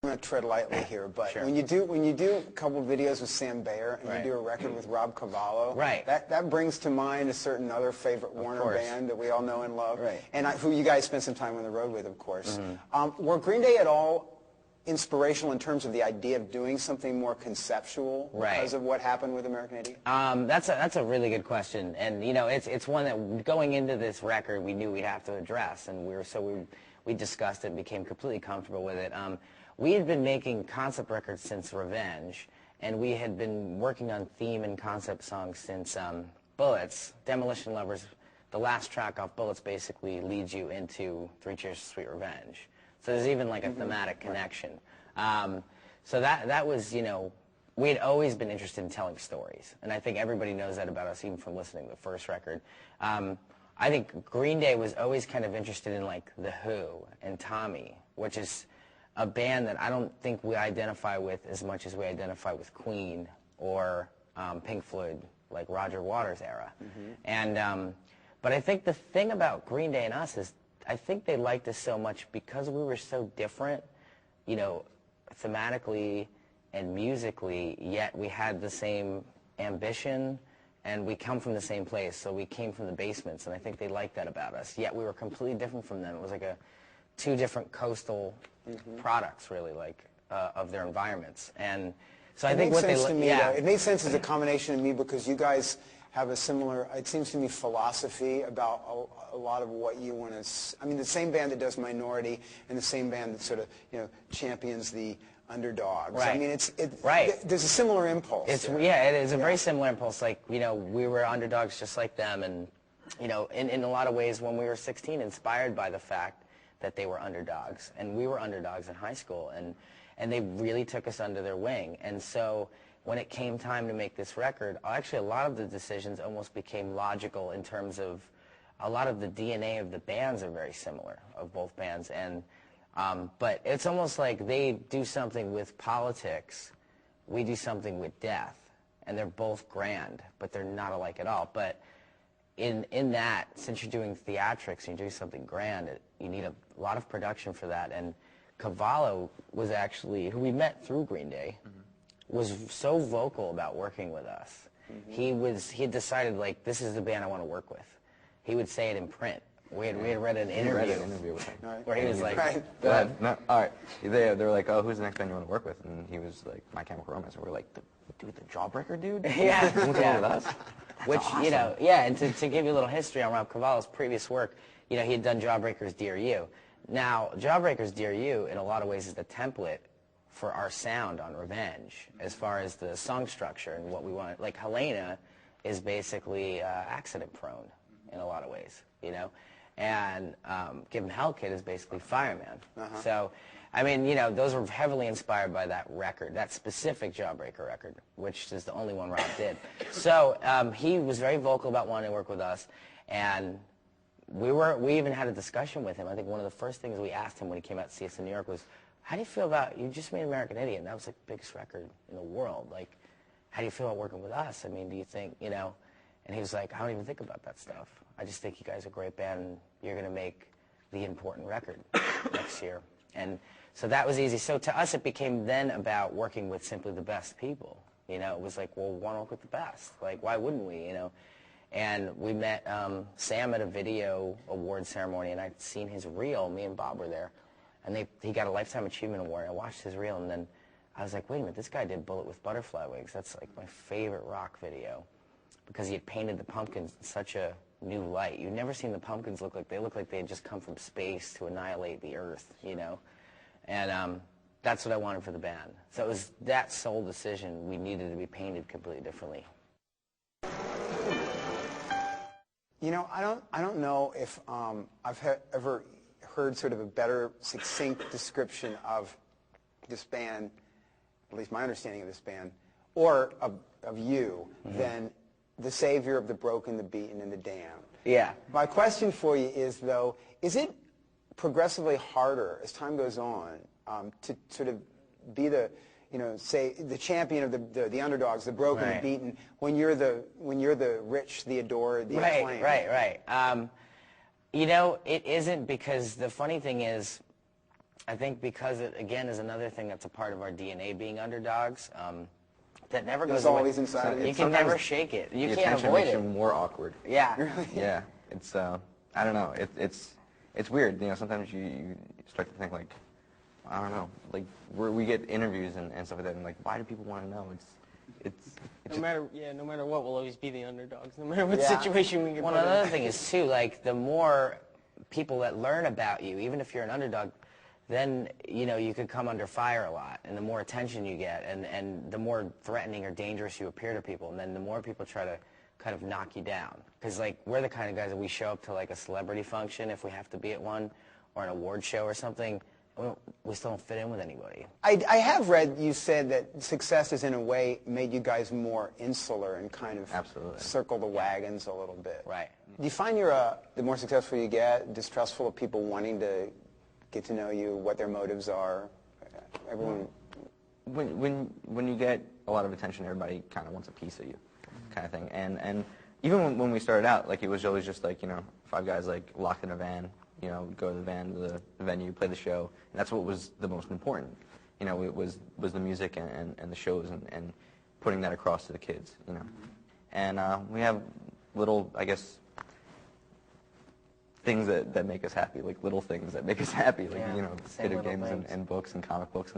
I'm going to tread lightly here, but Sure. when you do a couple of videos with Sam Bayer and Right. you do a record with Rob Cavallo, Right. that brings to mind a certain other favorite Warner course. band that we all know and love, Right. and who you guys spent some time on the road with, of course. Were Green Day at all inspirational in terms of the idea of doing something more conceptual because of what happened with American Idiot? That's a really good question, and you know it's one that going into this record we knew we'd have to address, and we discussed it and became completely comfortable with it. We had been making concept records since Revenge, and we had been working on theme and concept songs since Bullets. Demolition Lovers, the last track off Bullets basically leads you into Three Cheers to Sweet Revenge. So there's even like a thematic connection. So that was, you know, we had always been interested in telling stories, and I think everybody knows that about us even from listening to the first record. I think Green Day was always kind of interested in like The Who and Tommy, which is a band that I don't think we identify with as much as we identify with Queen or Pink Floyd, like Roger Waters era. And but I think the thing about Green Day and us is I think they liked us so much because we were so different, you know, thematically and musically, yet we had the same ambition and we come from the same place. So we came from the basements, and I think they liked that about us. Yet we were completely different from them. It was like two different coastal products, really, like of their environments. And so I think what they it made sense as a combination to me because you guys have a similar, it seems to me, philosophy about a lot of what you want to. I mean, the same band that does Minority and the same band that sort of, you know, champions the underdogs. Right. I mean, there's a similar impulse. It is a very similar impulse. Like, you know, we were underdogs just like them, and you know, in a lot of ways, when we were 16, inspired by the fact that they were underdogs, and we were underdogs in high school, and they really took us under their wing. And so when it came time to make this record, actually a lot of the decisions almost became logical in terms of a lot of the DNA of the bands are very similar, of both bands. And but it's almost like they do something with politics, we do something with death, and they're both grand, but they're not alike at all. But in that, since you're doing theatrics and you're doing something grand, you need a lot of production for that. And Cavallo was actually, who we met through Green Day, was so vocal about working with us. He had decided, like, this is the band I want to work with. He would say it in print. We had read an interview with him. where he was like, Go ahead. No, all right. They were like, oh, who's the next band you want to work with? And he was like, My Chemical Romance. And we were like, dude, the Jawbreaker dude? Yeah. You want to go with us? Which, awesome. You know, yeah, and to give you a little history on Rob Cavallo's previous work, you know, he had done Jawbreaker's Dear You. Now, Jawbreaker's Dear You, in a lot of ways, is the template for our sound on Revenge, as far as the song structure and what we want. Like, Helena is basically accident-prone in a lot of ways, you know? And Give 'Em Hell Kid is basically Fireman. So, I mean, you know, those were heavily inspired by that record, that specific Jawbreaker record, which is the only one Rob did. So he was very vocal about wanting to work with us, and we even had a discussion with him. I think one of the first things we asked him when he came out to see us in New York was, how do you feel about, you just made American Idiot, and that was like the biggest record in the world. Like, how do you feel about working with us? I mean, do you think, you know? And he was like, I don't even think about that stuff. I just think you guys are a great band, and you're going to make the important record next year. And so that was easy. So to us, it became then about working with simply the best people. You know, it was like, well, we want to work with the best. Like, why wouldn't we, you know? And we met Sam at a video award ceremony, and I'd seen his reel. Me and Bob were there. And he got a Lifetime Achievement Award. I watched his reel, and then I was like, wait a minute, this guy did Bullet with Butterfly Wings. That's like my favorite rock video, because he had painted the pumpkins in such a new light. You've never seen the pumpkins look like they had just come from space to annihilate the earth, you know? And that's what I wanted for the band. So it was that sole decision. We needed to be painted completely differently. You know, I don't know if I've ever heard sort of a better succinct description of this band, at least my understanding of this band, or of you, than the savior of the broken, the beaten, and the damned. Yeah. My question for you is, though, is it progressively harder as time goes on to sort of be the, you know, say the champion of the underdogs, the broken, the beaten, when you're the rich, the adored, the acclaimed? Right. You know, it isn't, because the funny thing is, I think because it, again, is another thing that's a part of our DNA, being underdogs. That never goes It's away. always inside of You you. can never shake it. You The can't attention avoid makes it. you more awkward. Yeah. Yeah, it's I don't know. It's weird. You know, sometimes you start to think like, I don't know, like we get interviews and stuff like that, and like, why do people want to know? It's No matter what, we'll always be the underdogs. No matter what Yeah. situation we get Well, put in. another thing is too, like the more people that learn about you, even if you're an underdog, then you could come under fire a lot, and the more attention you get, and the more threatening or dangerous you appear to people, and then the more people try to kind of knock you down. Because like we're the kind of guys that we show up to like a celebrity function if we have to be at one, or an award show or something. We still don't fit in with anybody. I have read you said that success has in a way made you guys more insular and kind of Absolutely. circle the wagons a little bit. Right. Do you find the more successful you get, distrustful of people wanting to get to know you, what their motives are? Everyone. When you get a lot of attention, everybody kind of wants a piece of you, kind of thing. And even when we started out, like it was always just like 5 guys like locked in a van, go to the van to the venue, play the show, and that's what was the most important. It was the music and the shows and putting that across to the kids. And we have little, I guess, things that make us happy, like little things that make us happy, like Same video little games things. and books and comic books,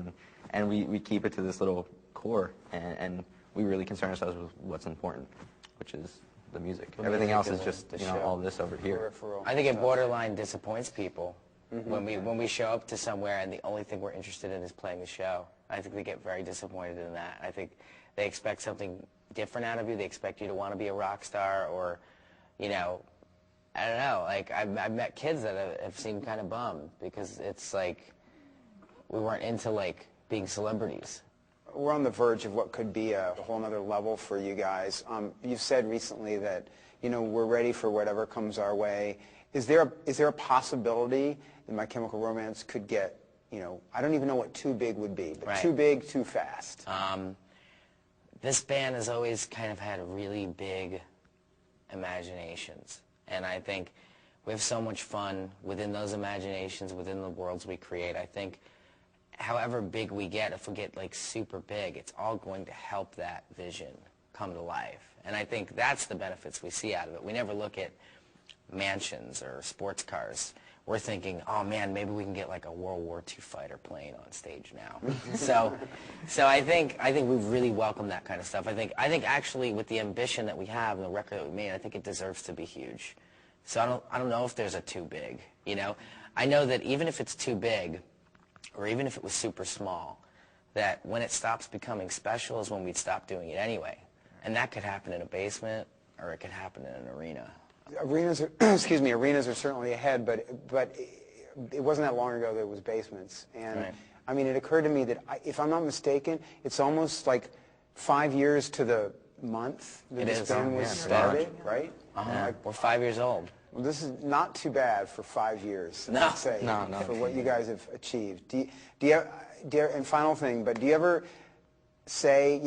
and we keep it to this little core, and we really concern ourselves with what's important, which is the music. Everything music else and is just the show. all this over here. Peripheral I think it stuff. borderline disappoints people when we show up to somewhere and the only thing we're interested in is playing the show. I think they get very disappointed in that. I think they expect something different out of you. They expect you to want to be a rock star, or, I don't know. Like I've met kids that have seemed kind of bummed because it's like we weren't into like being celebrities. We're on the verge of what could be a whole other level for you guys. You've said recently that we're ready for whatever comes our way. Is there a possibility that My Chemical Romance could get I don't even know what too big would be, but Right. too big, too fast? This band has always kind of had really big imaginations, and I think we have so much fun within those imaginations, within the worlds we create. I think however big we get, if we get like super big, it's all going to help that vision come to life. And I think that's the benefits we see out of it. We never look at mansions or sports cars. We're thinking, oh man, maybe we can get like a World War II fighter plane on stage now. so I think we've really welcomed that kind of stuff. I think actually with the ambition that we have and the record that we made, I think it deserves to be huge. So I don't know if there's a too big. I know that even if it's too big, or even if it was super small, that when it stops becoming special is when we'd stop doing it anyway. And that could happen in a basement, or it could happen in an arena. Arenas are, arenas are certainly ahead, but it wasn't that long ago that it was basements. And Right. I mean, it occurred to me that if I'm not mistaken, it's almost like 5 years to the month that It this is. band Yeah, was pretty started, right? We're 5 years old. Well, this is not too bad for 5 years, No. I'd say, No. for what you guys have achieved. Do you, and final thing, but do you ever say,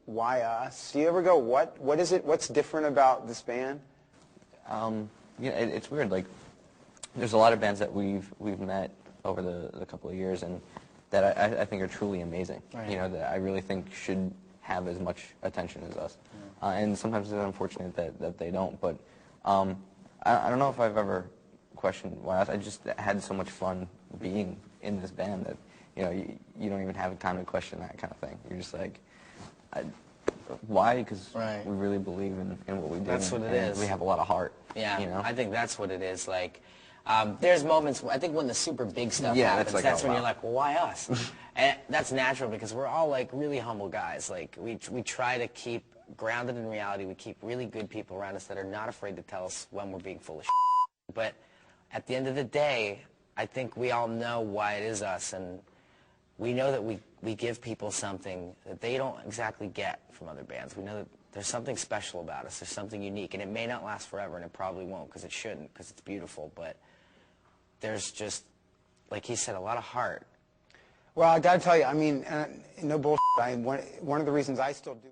why us? Do you ever go, what is it? What's different about this band? It's weird. Like, there's a lot of bands that we've met over the couple of years, and that I think are truly amazing. Right. That I really think should have as much attention as us. And sometimes it's unfortunate that they don't. But I don't know if I've ever questioned why us. I just had so much fun being in this band that you don't even have time to question that kind of thing. You're just like, why? Because Right. we really believe in what we do. That's what it and is. We have a lot of heart. Yeah, I think that's what it is. Like, there's moments, I think when the super big stuff Yeah, happens, that's like, that's oh, when wow. you're like, well, why us? And that's natural because we're all like really humble guys. Like, we try to keep grounded in reality. We keep really good people around us that are not afraid to tell us when we're being full of shit. But at the end of the day, I think we all know why it is us, and we know that we give people something that they don't exactly get from other bands. We know that there's something special about us. There's something unique, and it may not last forever, and it probably won't because it shouldn't, because it's beautiful. But there's just, like he said, a lot of heart. Well, I got to tell you, I mean, no bullshit. One of the reasons I still do